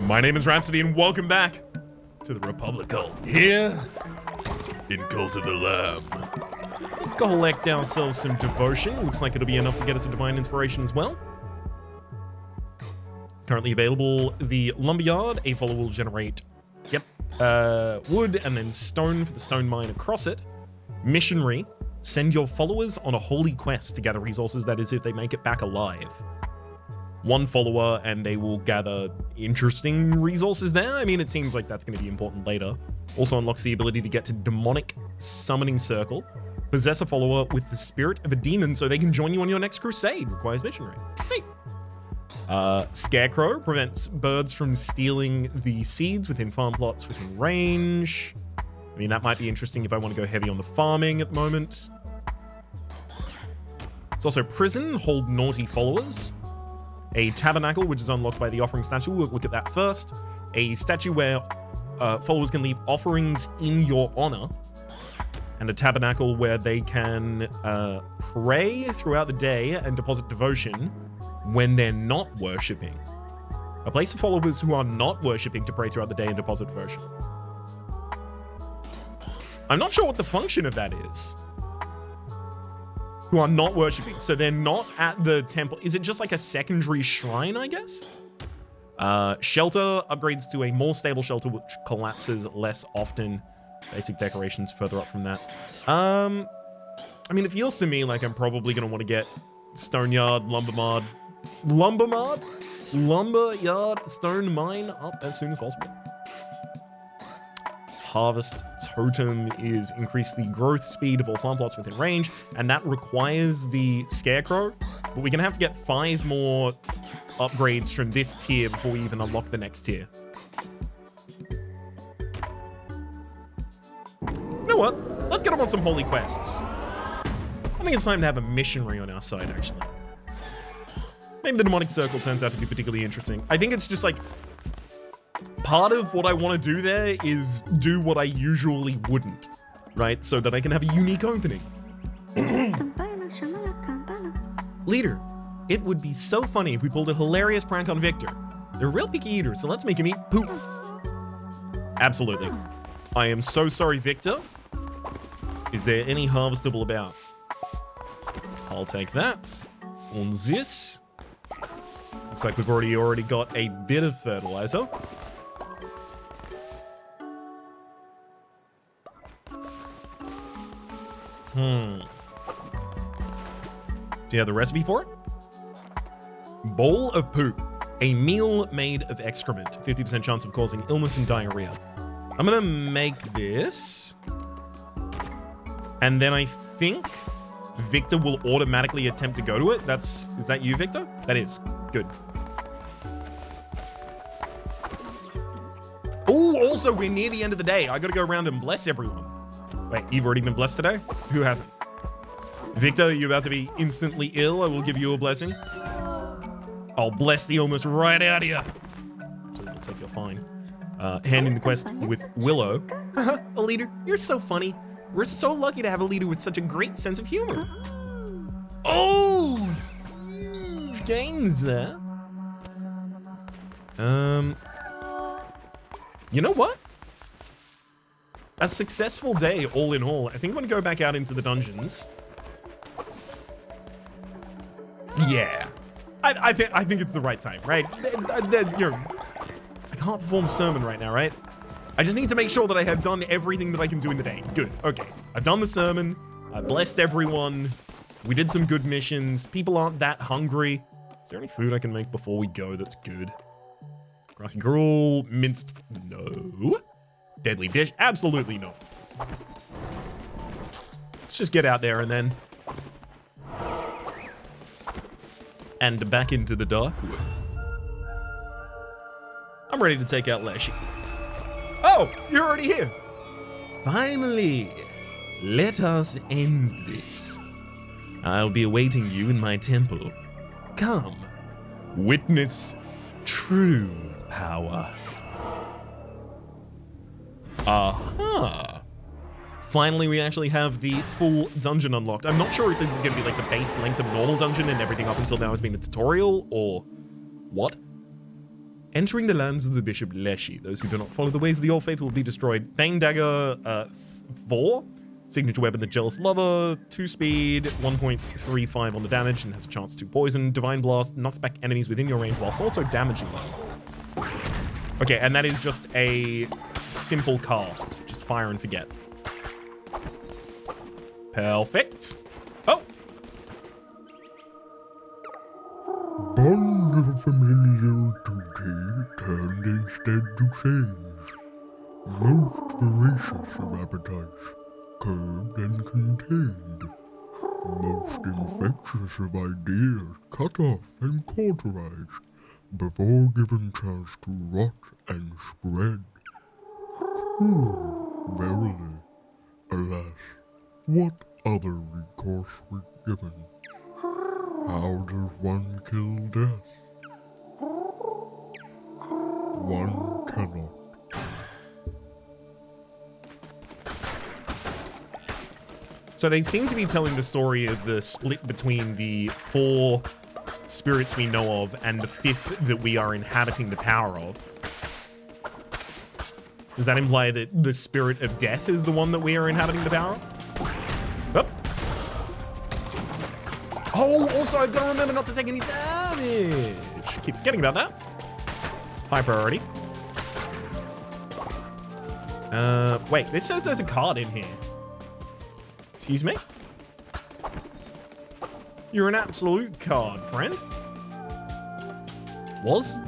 My name is Rhapsody, and welcome back to the Republic Cult here in Cult of the Lamb. Let's collect ourselves some devotion. Looks like it'll be enough to get us a divine inspiration as well. Currently available, the Lumberyard. A follower will generate, wood and then stone for the stone mine across it. Missionary. Send your followers on a holy quest to gather resources, that is if they make it back alive. One follower and they will gather interesting resources there. I mean, it seems like that's going to be important later. Also unlocks the ability to get to demonic summoning circle. Possess a follower with the spirit of a demon so they can join you on your next crusade. Requires missionary. Hey. Scarecrow prevents birds from stealing the seeds within farm plots within range. I mean, that might be interesting if I want to go heavy on the farming at the moment. It's also prison, hold naughty followers. A tabernacle, which is unlocked by the offering statue. We'll look at that first. A statue where followers can leave offerings in your honor. And a tabernacle where they can pray throughout the day and deposit devotion when they're not worshipping. A place for followers who are not worshipping to pray throughout the day and deposit devotion. I'm not sure what the function of that is. Who are not worshipping. So they're not at the temple. Is it just like a secondary shrine, I guess? Shelter upgrades to a more stable shelter, which collapses less often. Basic decorations further up from that. I mean, it feels to me like I'm probably going to want to get Stoneyard, Lumberyard, Stone Mine up as soon as possible. Harvest Totem is increase the growth speed of all farm plots within range, and that requires the Scarecrow, but we're gonna have to get 5 more upgrades from this tier before we even unlock the next tier. You know what? Let's get on some holy quests. I think it's time to have a missionary on our side, actually. Maybe the demonic circle turns out to be particularly interesting. I think it's just like, part of what I want to do there is do what I usually wouldn't, right? So that I can have a unique opening. Leader, it would be so funny if we pulled a hilarious prank on Victor. They're a real picky eater, so let's make him eat poop. Absolutely. I am so sorry, Victor. Is there any harvestable about? I'll take that. On this. Looks like we've already got a bit of fertilizer. Do you have the recipe for it? Bowl of poop. A meal made of excrement. 50% chance of causing illness and diarrhea. I'm gonna make this. And then I think Victor will automatically attempt to go to it. Is that you, Victor? That is. Good. Oh, also, we're near the end of the day. I gotta go around and bless everyone. Wait, you've already been blessed today? Who hasn't? Victor, you're about to be instantly ill. I will give you a blessing. I'll bless the illness right out of you. So it looks like you're fine. Handing the quest with Willow. A leader, you're so funny. We're so lucky to have a leader with such a great sense of humor. Oh, huge gains there. You know what? A successful day, all in all. I think I'm gonna go back out into the dungeons. Yeah, I think it's the right time, right? I can't perform sermon right now, right? I just need to make sure that I have done everything that I can do in the day. Good, okay. I've done the sermon. I blessed everyone. We did some good missions. People aren't that hungry. Is there any food I can make before we go that's good? Grassy gruel, minced, no. Deadly dish, absolutely not. Let's just get out there and then. And back into the dark wood. I'm ready to take out Leshy. Oh, you're already here. Finally, let us end this. I'll be awaiting you in my temple. Come, witness true power. Aha. Finally, we actually have the full dungeon unlocked. I'm not sure if this is going to be like the base length of normal dungeon and everything up until now has been a tutorial or what. Entering the lands of the Bishop Leshy. Those who do not follow the ways of the Old Faithful will be destroyed. Bane Dagger 4. Signature weapon, the Jealous Lover. 2 speed, 1.35 on the damage, and has a chance to poison. Divine Blast knocks back enemies within your range whilst also damaging them. Okay, and that is just a simple cast. Just fire and forget. Perfect. Oh! Bonds of familial duty turned instead to change. Most voracious of appetites, curbed and contained. Most infectious of ideas cut off and cauterized before given chance to rot and spread. Cruel, verily. Alas, what other recourse was given? How does one kill death? One cannot. So they seem to be telling the story of the split between the 4 spirits we know of and the 5th that we are inhabiting the power of. Does that imply that the spirit of death is the one that we are inhabiting the power of? Oh, also, I've got to remember not to take any damage. Keep forgetting about that. High priority. Wait, this says there's a card in here. Excuse me? You're an absolute card, friend. Was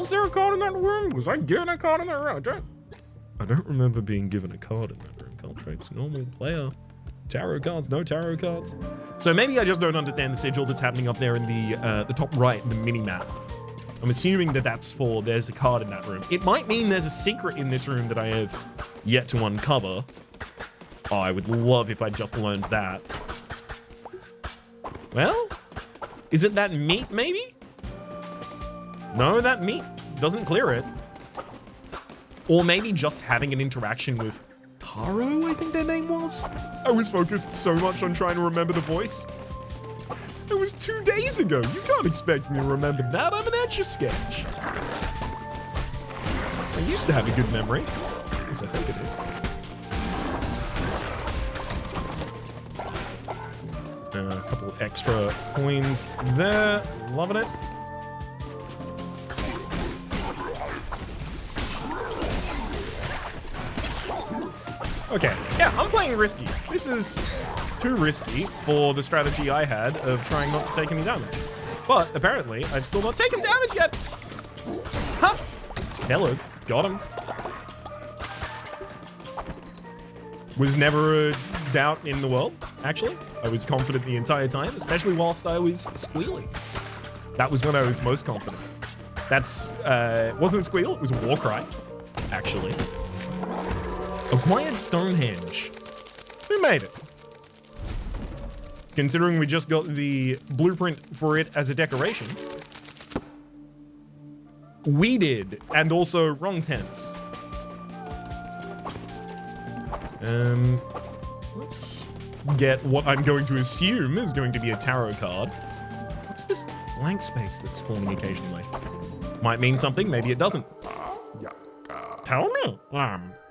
there a card in that room? Was I given a card in that room? I don't remember being given a card in that room. Card traits, normal player. Tarot cards, no tarot cards. So maybe I just don't understand the sigil that's happening up there in the top right, the mini map. I'm assuming that that's for there's a card in that room. It might mean there's a secret in this room that I have yet to uncover. Oh, I would love if I just learned that. Well, is it that meat maybe? No, that meat doesn't clear it. Or maybe just having an interaction with Taro, I think their name was? I was focused so much on trying to remember the voice. It was 2 days ago. You can't expect me to remember that. I'm an Etch-a-Sketch. I used to have a good memory. At least I think I did. A couple of extra coins there. Loving it. Okay, yeah, I'm playing risky. This is too risky for the strategy I had of trying not to take any damage. But apparently, I've still not taken damage yet. Huh? Hello, got him. Was never a doubt in the world, actually. I was confident the entire time, especially whilst I was squealing. That was when I was most confident. That's, wasn't a squeal, it was a war cry, actually. Acquired Stonehenge. We made it. Considering we just got the blueprint for it as a decoration. We did, and also wrong tense. Let's get what I'm going to assume is going to be a tarot card. What's this blank space that's spawning occasionally? Might mean something, maybe it doesn't. Tell me,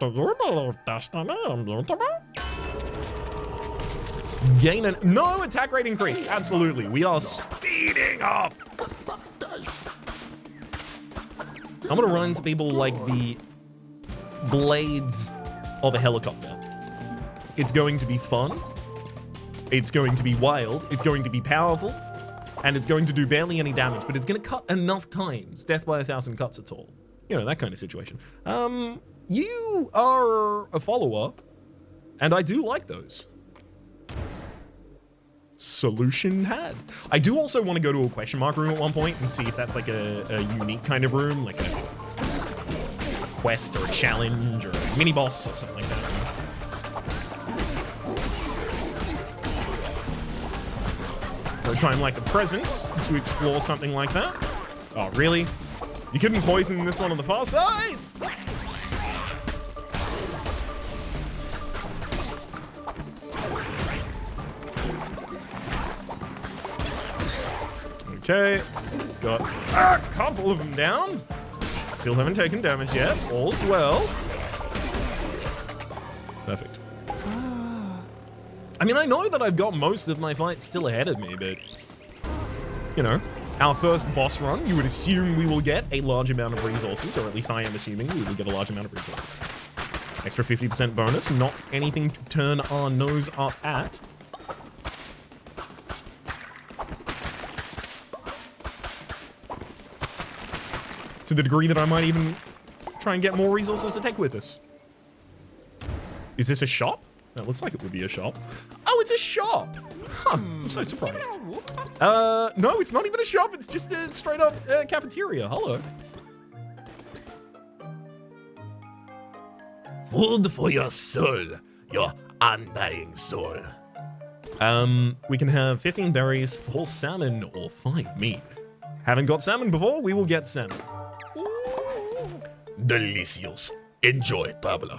do you believe destiny? Gain an... No, attack rate increased. Absolutely. We are speeding up. I'm going to run into people like the blades of a helicopter. It's going to be fun. It's going to be wild. It's going to be powerful. And it's going to do barely any damage, but it's going to cut enough times. Death by 1,000 cuts at all. You know, that kind of situation. You are a follower, and I do like those. Solution had. I do also want to go to a question mark room at one point and see if that's like a unique kind of room, like a quest or a challenge or a mini boss or something like that. For a time like the present to explore something like that. Oh, really? You couldn't poison this one on the far side? Okay, got a couple of them down. still haven't taken damage yet. All's well. Perfect. I mean, I know that I've got most of my fights still ahead of me, but, you know, our first boss run, you would assume we will get a large amount of resources, or at least I am assuming we will get a large amount of resources. Extra 50% bonus, not anything to turn our nose up at. To the degree that I might even try and get more resources to take with us. Is this a shop? That looks like it would be a shop. Oh, it's a shop! Huh, I'm so surprised. No, it's not even a shop. It's just a straight up cafeteria. Hello. Food for your soul, your undying soul. We can have 15 berries, 4 salmon, or 5 meat. Haven't got salmon before, we will get salmon. Delicious. Enjoy, Pablo.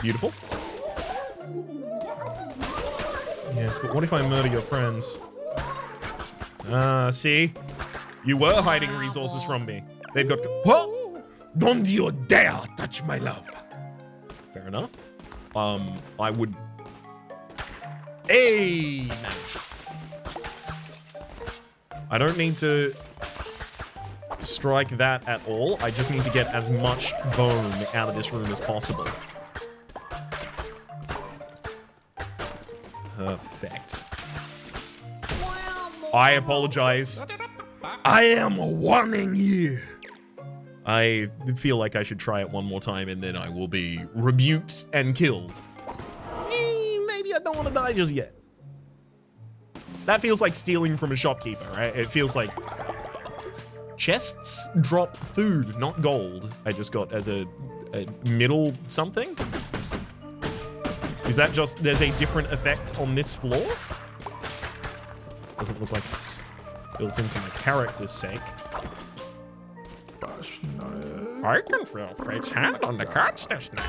Beautiful. Yes, but what if I murder your friends? See? You were hiding resources from me. They've got... What? Don't you dare touch my love. Fair enough. I would... Hey! Managed. I don't need to strike that at all. I just need to get as much bone out of this room as possible. Perfect. I apologize. I am warning you. I feel like I should try it one more time and then I will be rebuked and killed. Maybe I don't want to die just yet. That feels like stealing from a shopkeeper, right? It feels like chests drop food, not gold. I just got as a middle something. Is that just, there's a different effect on this floor? Doesn't look like it's built into my character's sake. I can feel Fate's hand on the cards this night.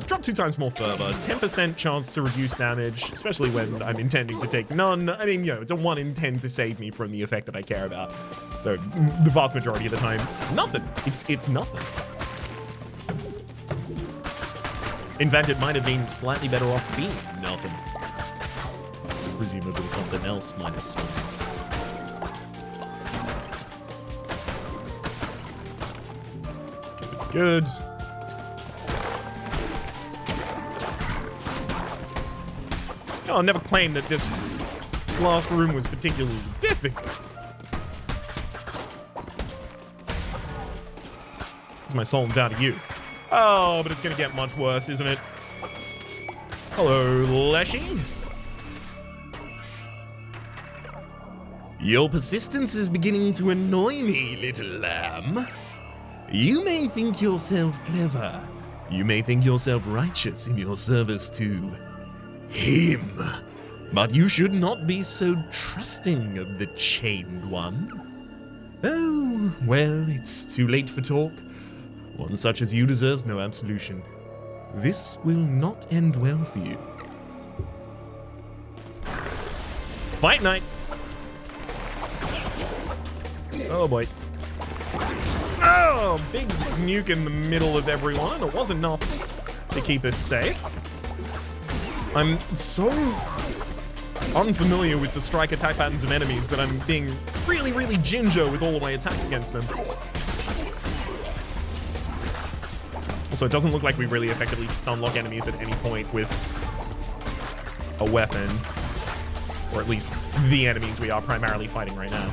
Drop 2 times more fervor. 10% chance to reduce damage, especially when I'm intending to take none. I mean, you know, it's a 1 in 10 to save me from the effect that I care about. So the vast majority of the time, nothing. It's nothing. In fact, it might have been slightly better off being nothing. Because presumably something else might have spawned. Good. I'll never claim that this last room was particularly difficult. It's my soul and vow to you. Oh, but it's gonna get much worse, isn't it? Hello, Leshy. Your persistence is beginning to annoy me, little lamb. You may think yourself clever. You may think yourself righteous in your service to him. But you should not be so trusting of the Chained One. Oh, well, it's too late for talk. One such as you deserves no absolution. This will not end well for you. Fight night! Oh boy. Oh, big nuke in the middle of everyone. It was enough to keep us safe. I'm so unfamiliar with the strike attack patterns of enemies that I'm being really, really ginger with all of my attacks against them. Also, it doesn't look like we really effectively stun lock enemies at any point with a weapon. Or at least the enemies we are primarily fighting right now.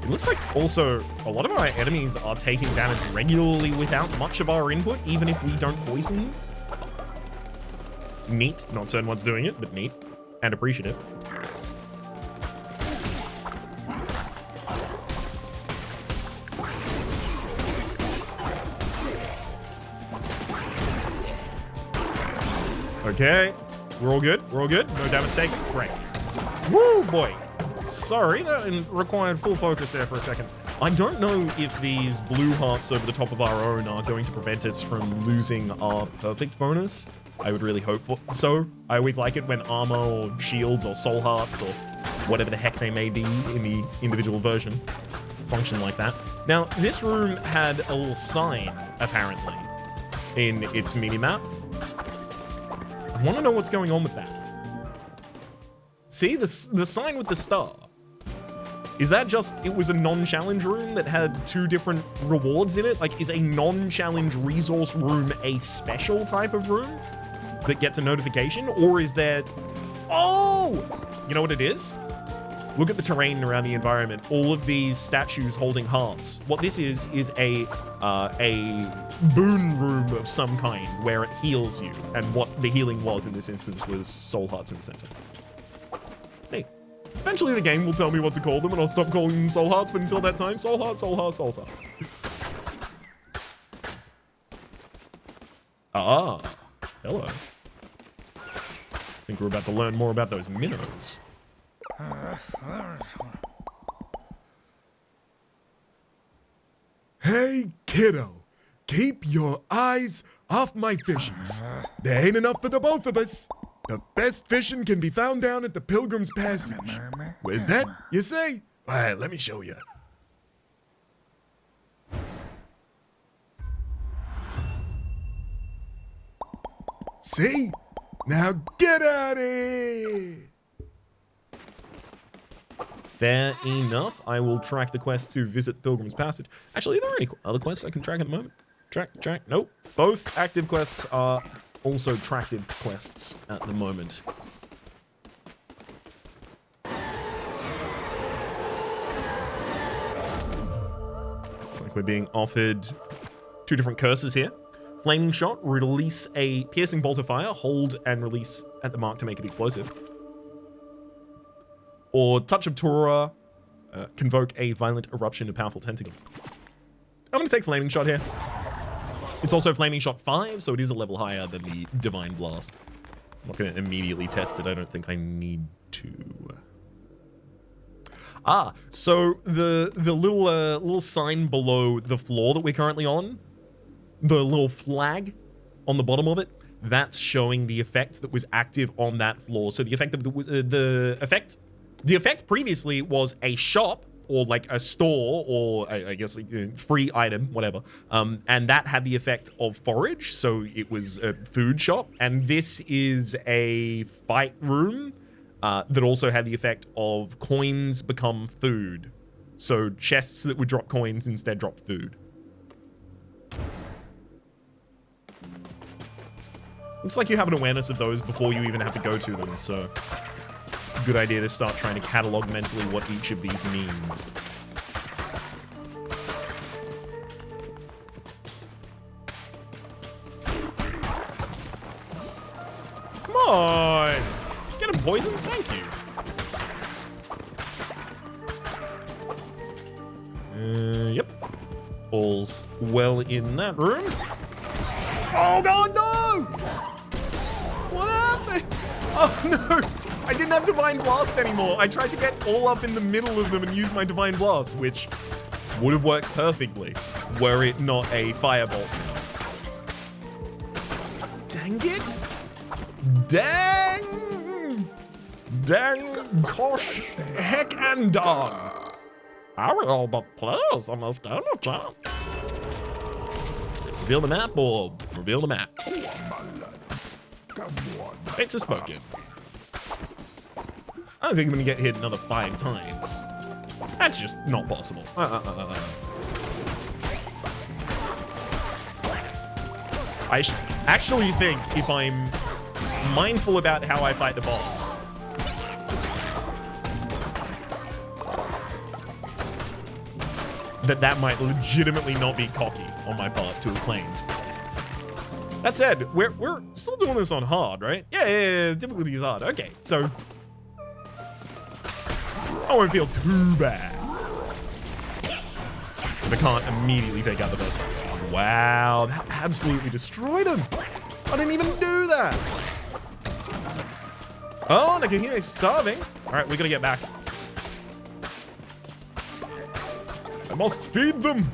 It looks like also a lot of our enemies are taking damage regularly without much of our input, even if we don't poison them. Neat. Not certain what's doing it, but neat. And appreciative. Okay. We're all good. We're all good. No damage taken. Great. Woo, boy. Sorry, that required full focus there for a second. I don't know if these blue hearts over the top of our own are going to prevent us from losing our perfect bonus. I would really hope so. I always like it when armor or shields or soul hearts or whatever the heck they may be in the individual version function like that. Now, this room had a little sign, apparently, in its mini-map. I want to know what's going on with that. See, the sign with the star. Is that just, it was a non-challenge room that had 2 different rewards in it? Like, is a non-challenge resource room a special type of room that gets a notification? Or is there... Oh! You know what it is? Look at the terrain around the environment. All of these statues holding hearts. What this is a boon room of some kind where it heals you. And what the healing was in this instance was soul hearts in the center. Hey, eventually the game will tell me what to call them and I'll stop calling them soul hearts, but until that time, soul heart, soul heart, soul heart. Ah, hello. I think we're about to learn more about those minnows. Hey, kiddo. Keep your eyes off my fishes. There ain't enough for the both of us. The best fishing can be found down at the Pilgrim's Passage. Where's that, you say? Why, let me show you. See? Now get out of here! Fair enough. I will track the quest to visit Pilgrim's Passage. Actually, are there any other quests I can track at the moment? Track. Nope. Both active quests are also tracked quests at the moment. Looks like we're being offered 2 different curses here. Flaming Shot, release a piercing bolt of fire, hold and release at the mark to make it explosive. Or Touch of Tora, convoke a violent eruption of powerful tentacles. I'm going to take Flaming Shot here. It's also Flaming Shot 5, so it is a level higher than the Divine Blast. I'm not going to immediately test it. I don't think I need to. Ah, so the little sign below the floor that we're currently on, the little flag on the bottom of it, that's showing the effect that was active on that floor. So the effect of the effect previously was a shop or like a store or I guess like free item, whatever. And that had the effect of forage. So it was a food shop. And this is a fight room that also had the effect of coins become food. So chests that would drop coins instead drop food. Looks like you have an awareness of those before you even have to go to them, so good idea to start trying to catalog mentally what each of these means. Come on! Get him poisoned? Thank you. Yep. All's well in that room. Oh god, no! What happened? Oh no! I didn't have Divine Blast anymore. I tried to get all up in the middle of them and use my Divine Blast, which would have worked perfectly were it not a Firebolt. Dang it! Dang! Dang, gosh, heck and darn. I will but please on this game of chance. Reveal the map, or reveal the map. It's a spoken. I don't think I'm gonna get hit another 5 times. That's just not possible. I actually think if I'm mindful about how I fight the boss, that might legitimately not be cocky on my part to have claimed. That said, we're still doing this on hard, right? Yeah, difficulty is hard. Okay, so I won't feel too bad if I can't immediately take out the first boss. Wow, that absolutely destroyed him. I didn't even do that. Oh, Nakahine's starving. All right, we gotta get back. I must feed them.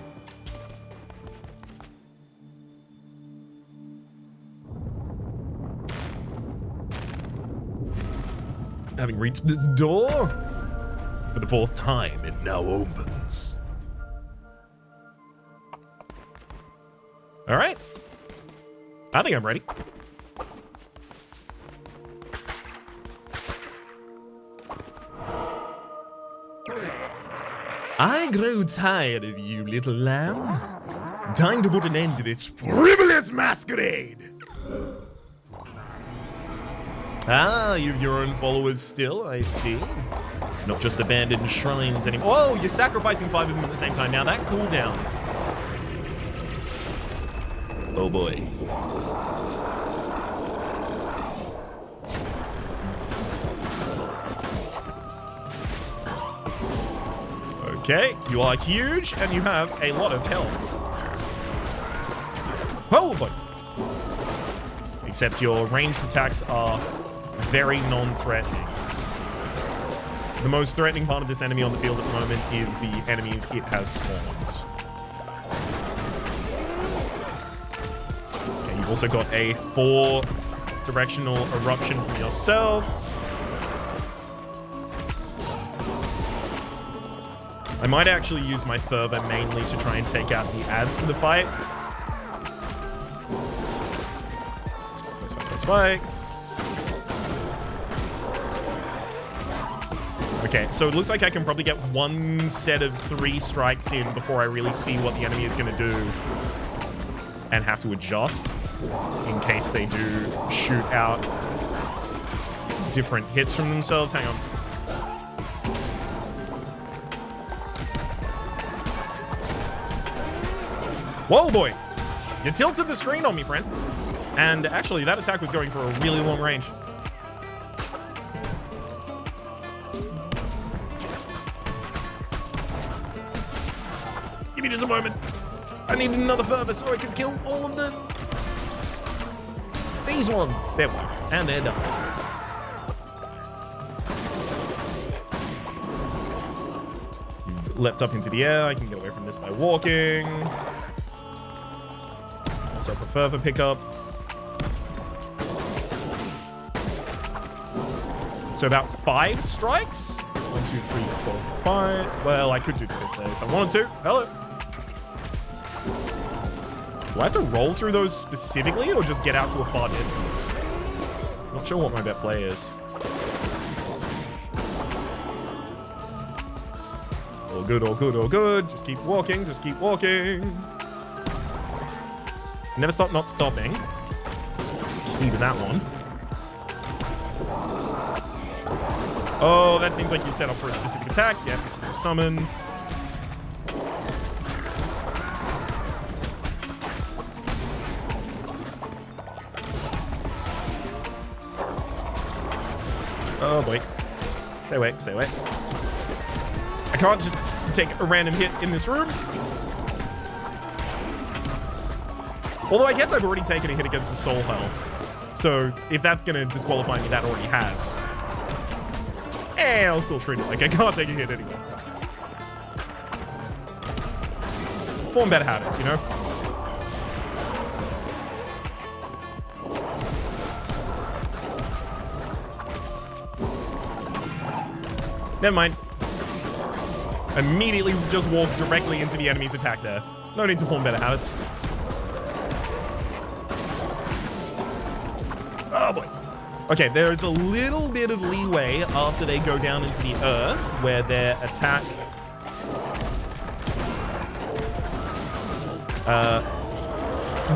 Having reached this door, for the 4th time, it now opens. All right. I think I'm ready. I grow tired of you, little lamb. Time to put an end to this frivolous masquerade. Ah, you've your own followers still, I see. Not just abandoned shrines anymore. Oh, you're sacrificing 5 of them at the same time. Now that cooldown. Oh boy. Okay, you are huge and you have a lot of health. Oh boy. Except your ranged attacks are very non-threatening. The most threatening part of this enemy on the field at the moment is the enemies it has spawned. Okay, you've also got a 4-directional eruption from yourself. I might actually use my fervor mainly to try and take out the adds to the fight. Spikes. Okay, so it looks like I can probably get 1 set of 3 strikes in before I really see what the enemy is going to do and have to adjust in case they do shoot out different hits from themselves. Hang on. Whoa, boy. You tilted the screen on me, friend. And actually, that attack was going for a really long range. Give me just a moment. I need another fervor so I can kill all of these ones. There we go. And they're done. You've leapt up into the air. I can get away from this by walking. Myself a fervor pickup. So about 5 strikes. 1, 2, 3, 4, 5. Well, I could do the 5th there if I wanted to. Hello. Do I have to roll through those specifically or just get out to a far distance? Not sure what my bet play is. All good, all good, all good. Just keep walking, just keep walking. Never stop not stopping. Key to that one. Oh, that seems like you set up for a specific attack. Yeah, which is a summon. Oh boy. Stay away, stay away. I can't just take a random hit in this room. Although I guess I've already taken a hit against the soul health. So if that's going to disqualify me, that already has. Eh, I'll still treat it like I can't take a hit anymore. Form better habits, you know? Never mind. Immediately just walk directly into the enemy's attack there. No need to form better habits. Oh boy. Okay, there's a little bit of leeway after they go down into the earth where their attack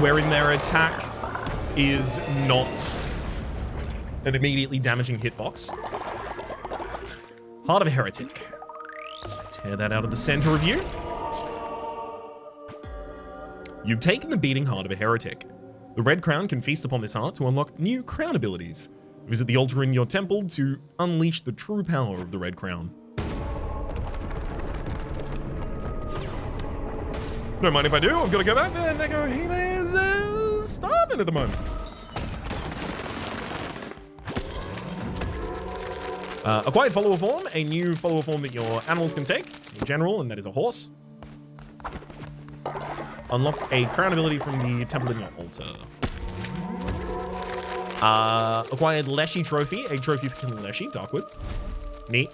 wherein their attack is not an immediately damaging hitbox. Heart of a Heretic. Tear that out of the center of you. You've taken the beating heart of a heretic. The Red Crown can feast upon this heart to unlock new crown abilities. Visit the altar in your temple to unleash the true power of the Red Crown. Don't mind if I do, I'm gonna go back there and go, he is starving at the moment. Acquired follower form, a new follower form that your animals can take, in general, and that is a horse. Unlock a crown ability from the temple in your altar. Acquired Leshy trophy, a trophy for killing Leshy, Darkwood. Neat.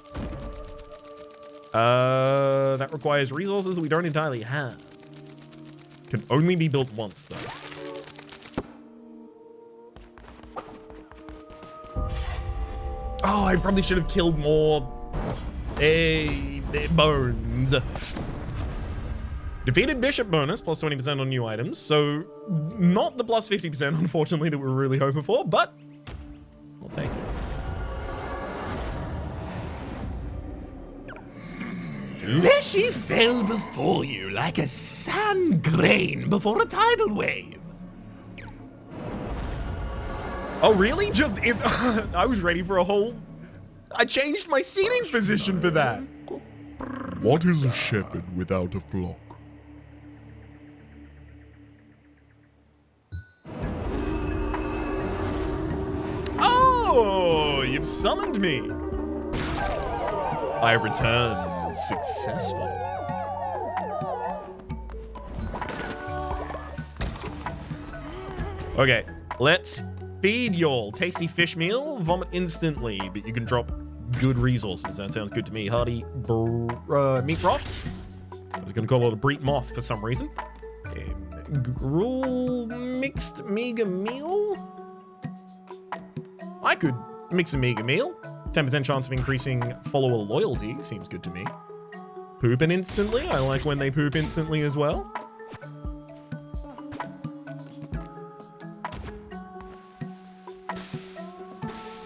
That requires resources that we don't entirely have. Can only be built once, though. Oh, I probably should have killed more bones. Defeated Bishop bonus, plus 20% on new items. So, not the plus 50%, unfortunately, that we were really hoping for, but we'll take it. Leshy fell before you like a sand grain before a tidal wave. Oh, really? Just if I was ready for a whole... I changed my seating position for that. What is a shepherd without a flock? Oh, you've summoned me. I return successful. Okay, let's feed y'all. Tasty fish meal, vomit instantly, but you can drop good resources. That sounds good to me. Hearty meat broth. I was gonna call it a breet moth for some reason. Gruel mixed mega meal. I could mix a mega meal. 10% chance of increasing follower loyalty. Seems good to me. Pooping instantly. I like when they poop instantly as well.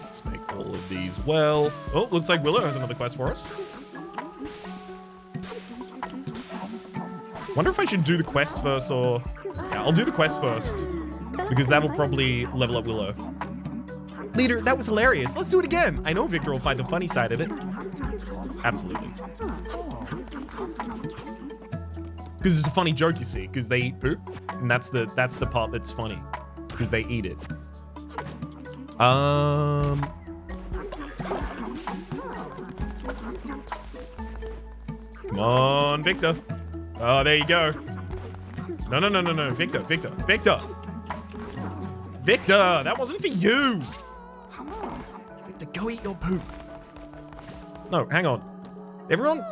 Let's make all of these well. Oh, looks like Willow has another quest for us. Wonder if I should do the quest first or... Yeah, I'll do the quest first. Because that'll probably level up Willow. Leader, that was hilarious. Let's do it again. I know Victor will find the funny side of it. Absolutely. Because it's a funny joke, you see, because they eat poop. And that's the part that's funny. Because they eat it. Come on, Victor. Oh, there you go. No. Victor. Victor, that wasn't for you. Victor, go eat your poop. No, hang on. Everyone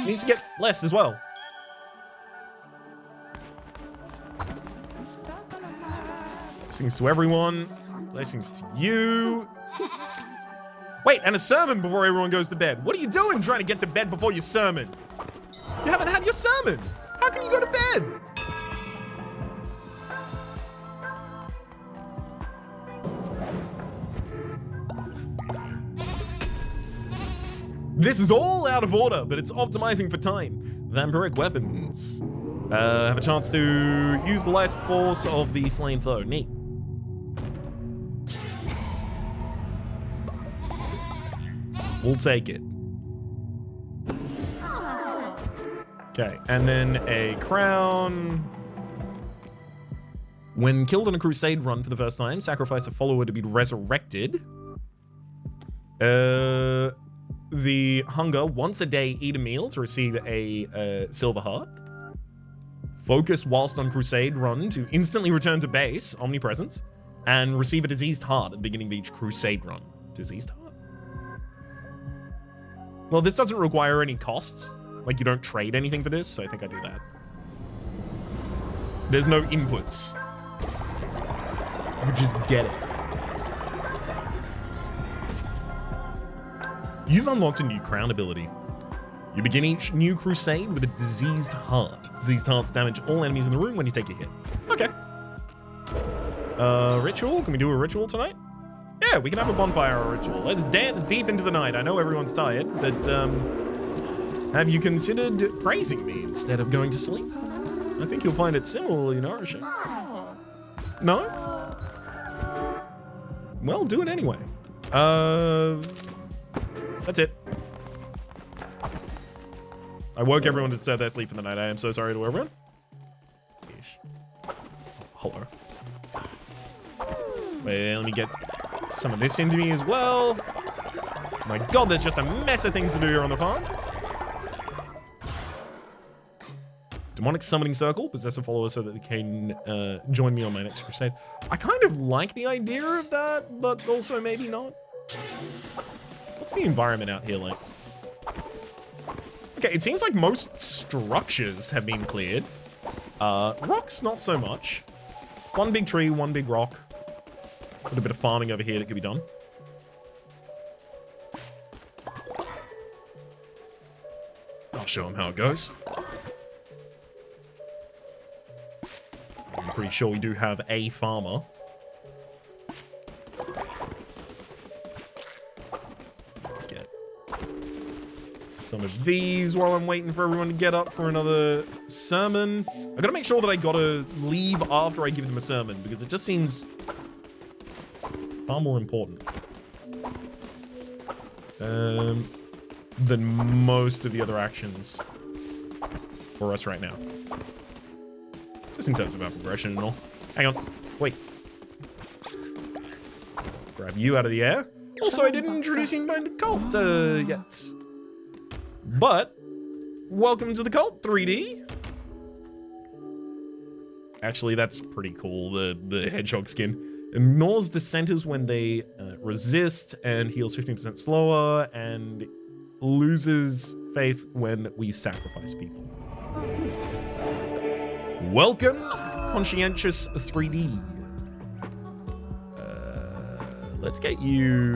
needs to get less as well. Blessings to everyone. Blessings to you. Wait, and a sermon before everyone goes to bed. What are you doing trying to get to bed before your sermon? You haven't had your sermon. How can you go to bed? This is all out of order, but it's optimizing for time. Vampiric weapons. Have a chance to use the life force of the slain foe. Neat. We'll take it. Okay, and then a crown. When killed on a crusade run for the first time, sacrifice a follower to be resurrected. The hunger, once a day, eat a meal to receive a silver heart. Focus whilst on crusade run to instantly return to base, omnipresence, and receive a diseased heart at the beginning of each crusade run. Diseased heart? Well, this doesn't require any costs. Like, you don't trade anything for this, so I think I do that. There's no inputs. You just get it. You've unlocked a new crown ability. You begin each new crusade with a diseased heart. Diseased hearts damage all enemies in the room when you take a hit. Okay. Ritual? Can we do a ritual tonight? Yeah, we can have a bonfire ritual. Let's dance deep into the night. I know everyone's tired, but have you considered praising me instead of going to sleep? I think you'll find it similarly nourishing. No? Well, do it anyway. That's it. I woke everyone to disturb their sleep for the night. I am so sorry to everyone. Hello. Wait, let me get some of this into me as well. My god, there's just a mess of things to do here on the farm. Demonic Summoning Circle. Possess a follower so that they can join me on my next crusade. I kind of like the idea of that, but also maybe not. What's the environment out here like? Okay, it seems like most structures have been cleared. Rocks, not so much. One big tree, one big rock. Got a bit of farming over here that could be done. I'll show them how it goes. I'm pretty sure we do have a farmer. Get some of these while I'm waiting for everyone to get up for another sermon. I gotta make sure that I gotta leave after I give them a sermon because it just seems far more important than most of the other actions for us right now. Just in terms of our progression and all. Hang on. Wait. Grab you out of the air. Also, I didn't introduce you to Cult yet. But, welcome to the Cult 3D. Actually, that's pretty cool, the hedgehog skin. Ignores dissenters when they resist and heals 15% slower and loses faith when we sacrifice people. Welcome, Conscientious 3D. Let's get you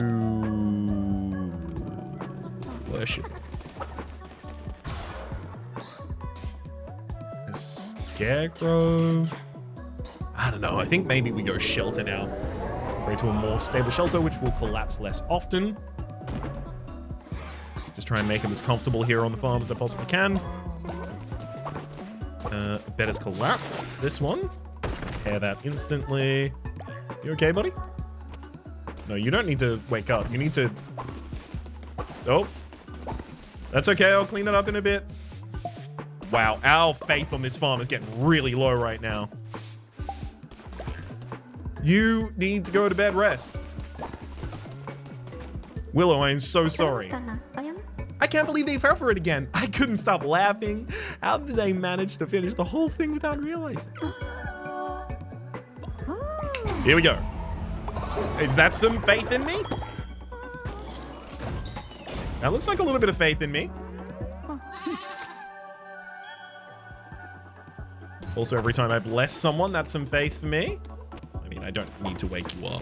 worship. A scarecrow. I don't know. I think maybe we go shelter now. Upgrade to a more stable shelter, which will collapse less often. Just try and make them as comfortable here on the farm as I possibly can. Better's collapsed. That's this one. Repair that instantly. You okay, buddy? No, you don't need to wake up. You need to... Oh. That's okay. I'll clean it up in a bit. Wow, our faith on this farm is getting really low right now. You need to go to bed rest. Willow, I am so sorry. I can't believe they fell for it again. I couldn't stop laughing. How did they manage to finish the whole thing without realizing? Here we go. Is that some faith in me? That looks like a little bit of faith in me. Also, every time I bless someone, that's some faith for me. I mean, I don't need to wake you up.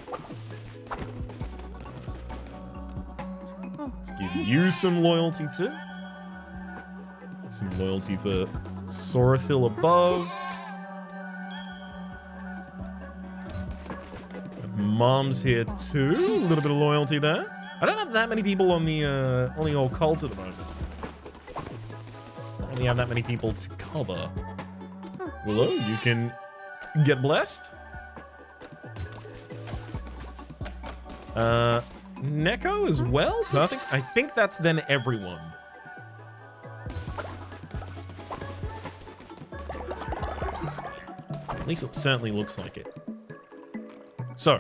Let's give you some loyalty too. Some loyalty for Sorathil above. Mom's here too. A little bit of loyalty there. I don't have that many people on the old cult at the moment. I don't really have that many people to cover. Willow, you can get blessed. Neko as well. Perfect. I think that's then everyone. At least it certainly looks like it. So,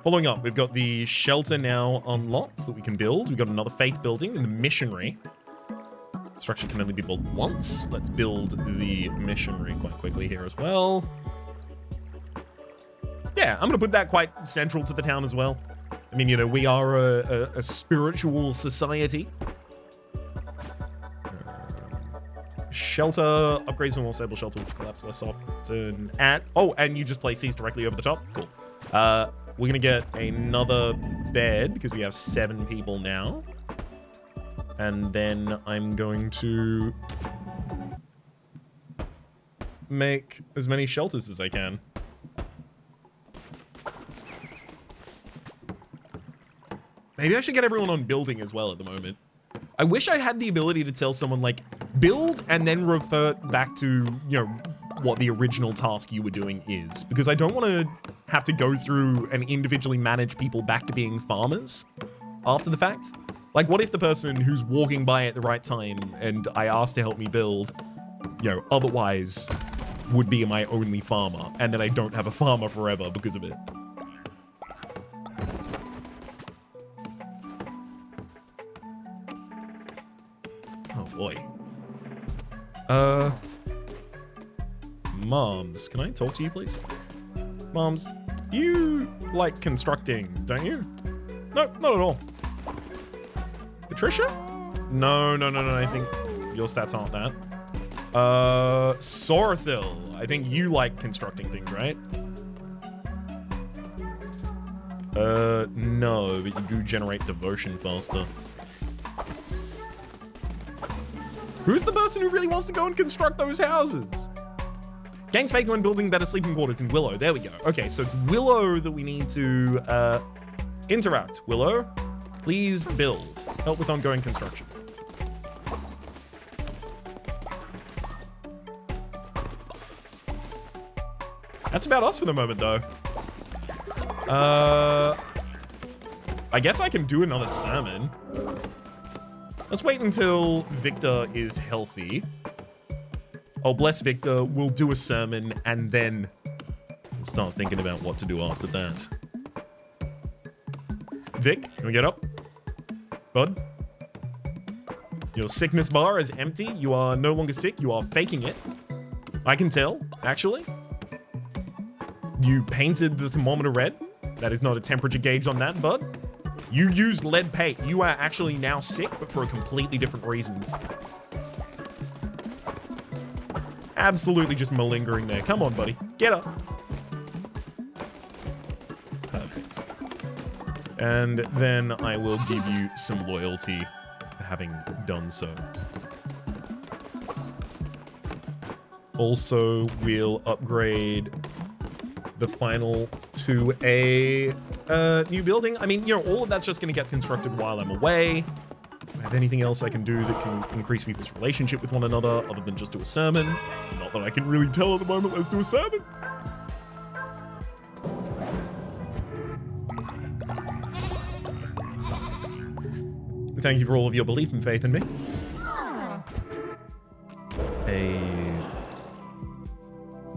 following up, we've got the shelter now unlocked that we can build. We've got another faith building and the missionary. Structure can only be built once. Let's build the missionary quite quickly here as well. Yeah, I'm going to put that quite central to the town as well. I mean, you know, we are a spiritual society. Shelter, upgrades to a more stable shelter, which collapse less often. And you just place these directly over the top. Cool. We're going to get another bed because we have 7 people now. And then I'm going to make as many shelters as I can. Maybe I should get everyone on building as well at the moment. I wish I had the ability to tell someone, like, build and then revert back to, you know, what the original task you were doing is. Because I don't want to have to go through and individually manage people back to being farmers after the fact. Like, what if the person who's walking by at the right time and I asked to help me build, you know, otherwise would be my only farmer, and then I don't have a farmer forever because of it. Oh boy. Moms, can I talk to you, please? Moms, you like constructing, don't you? No, not at all. Patricia? No, I think your stats aren't that. Sorthil, I think you like constructing things, right? No, but you do generate devotion faster. Who's the person who really wants to go and construct those houses? Gains faith when building better sleeping quarters in Willow. There we go. Okay, so it's Willow that we need to interact. Willow, please build. Help with ongoing construction. That's about us for the moment, though. I guess I can do another sermon. Let's wait until Victor is healthy. Oh, bless Victor. We'll do a sermon and then we'll start thinking about what to do after that. Vic, can we get up? Bud? Your sickness bar is empty. You are no longer sick. You are faking it. I can tell, actually. You painted the thermometer red. That is not a temperature gauge on that, bud. You used lead paint. You are actually now sick, but for a completely different reason. Absolutely just malingering there. Come on, buddy. Get up. Perfect. And then I will give you some loyalty for having done so. Also, we'll upgrade the final to a new building. I mean, you know, all of that's just going to get constructed while I'm away. Do I have anything else I can do that can increase people's relationship with one another other than just do a sermon? Not that I can really tell at the moment. Let's do a sermon. Thank you for all of your belief and faith in me.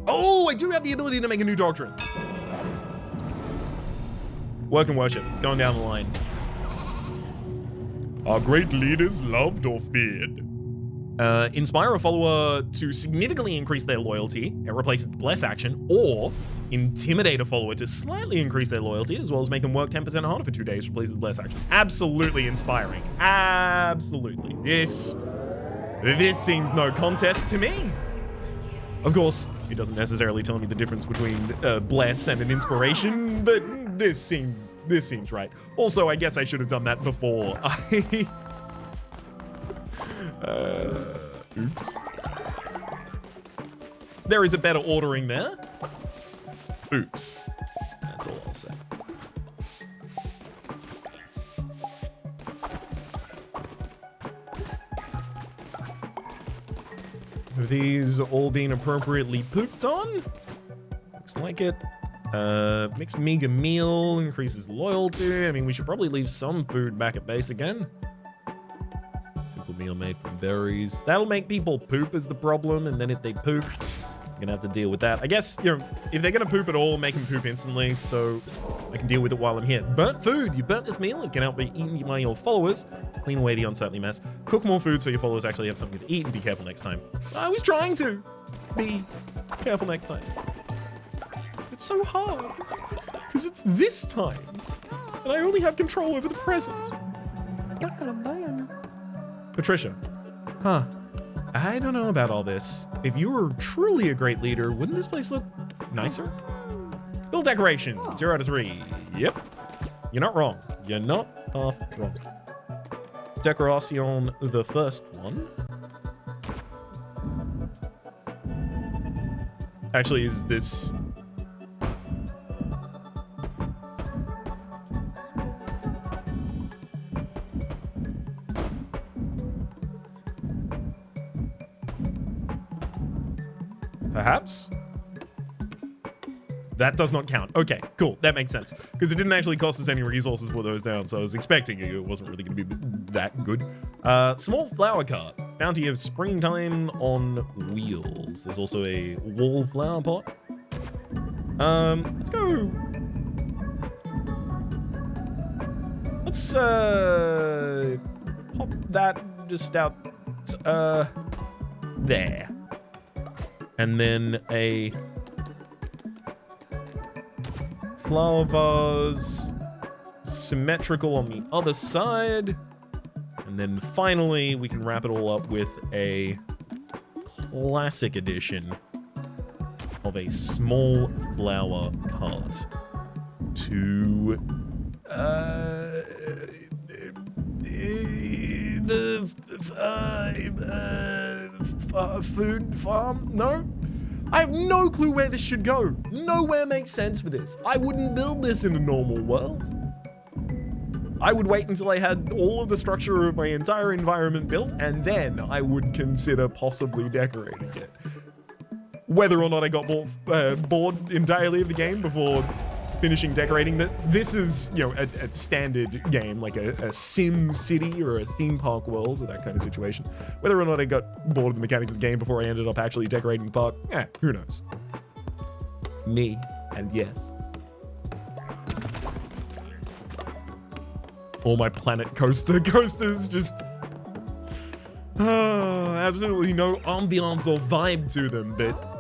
Oh, I do have the ability to make a new doctrine. Work and worship, going down the line. Are great leaders loved or feared? Inspire a follower to significantly increase their loyalty. It replaces the bless action. Or intimidate a follower to slightly increase their loyalty, as well as make them work 10% harder for 2 days. Replaces the bless action. Absolutely inspiring. Absolutely. This seems no contest to me. Of course, it doesn't necessarily tell me the difference between bless and an inspiration, but this seems right. Also, I guess I should have done that before. Oops. There is a better ordering there. Oops. That's all I'll say. Have these all been appropriately pooped on? Looks like it. Mixed meager meal increases loyalty. I mean, we should probably leave some food back at base again. Simple meal made from berries. That'll make people poop is the problem, and then if they poop, I'm gonna have to deal with that. I guess, you know, if they're gonna poop at all, make them poop instantly, so I can deal with it while I'm here. Burnt food. You burnt this meal. It can help be eaten by your followers. Clean away the unsightly mess. Cook more food so your followers actually have something to eat, and be careful next time. I was trying to be careful next time. It's so hard, because it's this time, and I only have control over the present. Patricia. Huh. I don't know about all this. If you were truly a great leader, wouldn't this place look nicer? Build decoration, 0 out of 3. Yep. You're not wrong. You're not half wrong. Decoration, the first one. Actually, is this... Perhaps? That does not count. Okay, cool. That makes sense. Because it didn't actually cost us any resources for those down, so I was expecting it wasn't really going to be that good. Small flower cart. Bounty of springtime on wheels. There's also a wallflower pot. Let's go. Let's, pop that just out, there. And then a flower vase, symmetrical on the other side. And then finally, we can wrap it all up with a classic edition of a small flower cart to the food farm? No? I have no clue where this should go. Nowhere makes sense for this. I wouldn't build this in a normal world. I would wait until I had all of the structure of my entire environment built, and then I would consider possibly decorating it. Whether or not I got bored entirely of the game before finishing decorating, this is, you know, a standard game, like a sim city or a theme park world or that kind of situation. Whether or not I got bored of the mechanics of the game before I ended up actually decorating the park, who knows? Me, and yes. All my planet coasters just absolutely no ambiance or vibe to them, but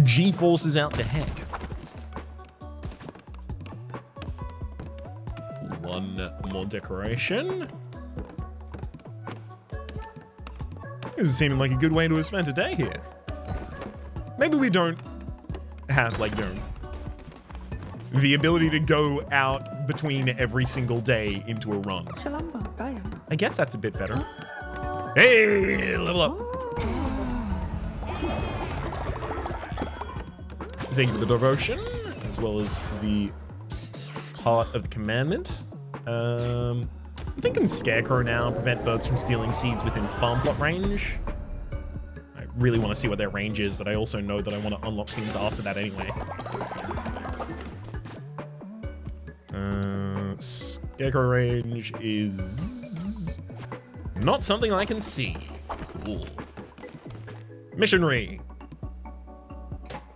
G-force is out to heck. One more decoration. This is seeming like a good way to have spent a day here. Maybe we don't have, like, you know, the ability to go out between every single day into a run. I guess that's a bit better. Hey, level up. Thank you for the devotion, as well as the heart of the commandment. I'm thinking Scarecrow now, prevent birds from stealing seeds within farm plot range. I really want to see what their range is, but I also know that I want to unlock things after that anyway. Scarecrow range is not something I can see. Cool. Missionary.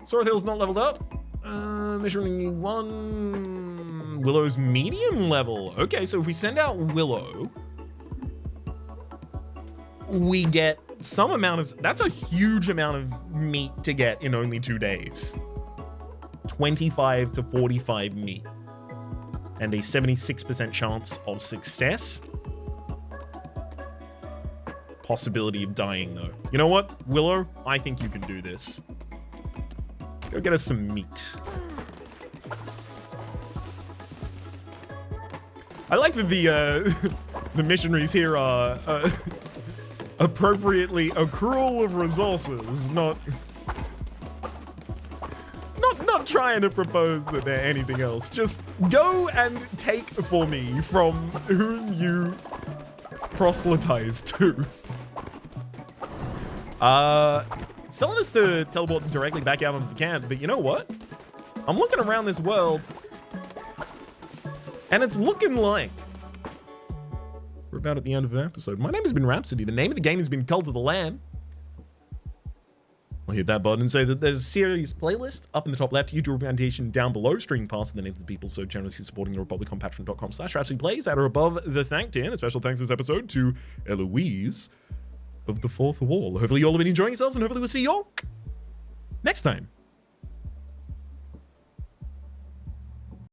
Sword Hill's not leveled up. Missionary 1. Willow's medium level. Okay, so if we send out Willow, we get some amount of... That's a huge amount of meat to get in only 2 days. 25 to 45 meat. And a 76% chance of success. Possibility of dying, though. You know what, Willow? I think you can do this. Go get us some meat. I like that the missionaries here are appropriately accrual of resources, not trying to propose that they're anything else. Just go and take for me from whom you proselytize to. It's telling us to teleport directly back out onto the camp, but you know what? I'm looking around this world, and it's looking like we're about at the end of an episode. My name has been Rhapsody. The name of the game has been Cult of the Lamb. I'll hit that button and say that there's a series playlist up in the top left, YouTube recommendation down below, streaming past the names of the people so generously supporting the Republic on patreon.com/RhapsodyPlays at or above the thank tier. A special thanks this episode to Eloise of the Fourth Wall. Hopefully you all have been enjoying yourselves, and hopefully we'll see you all next time.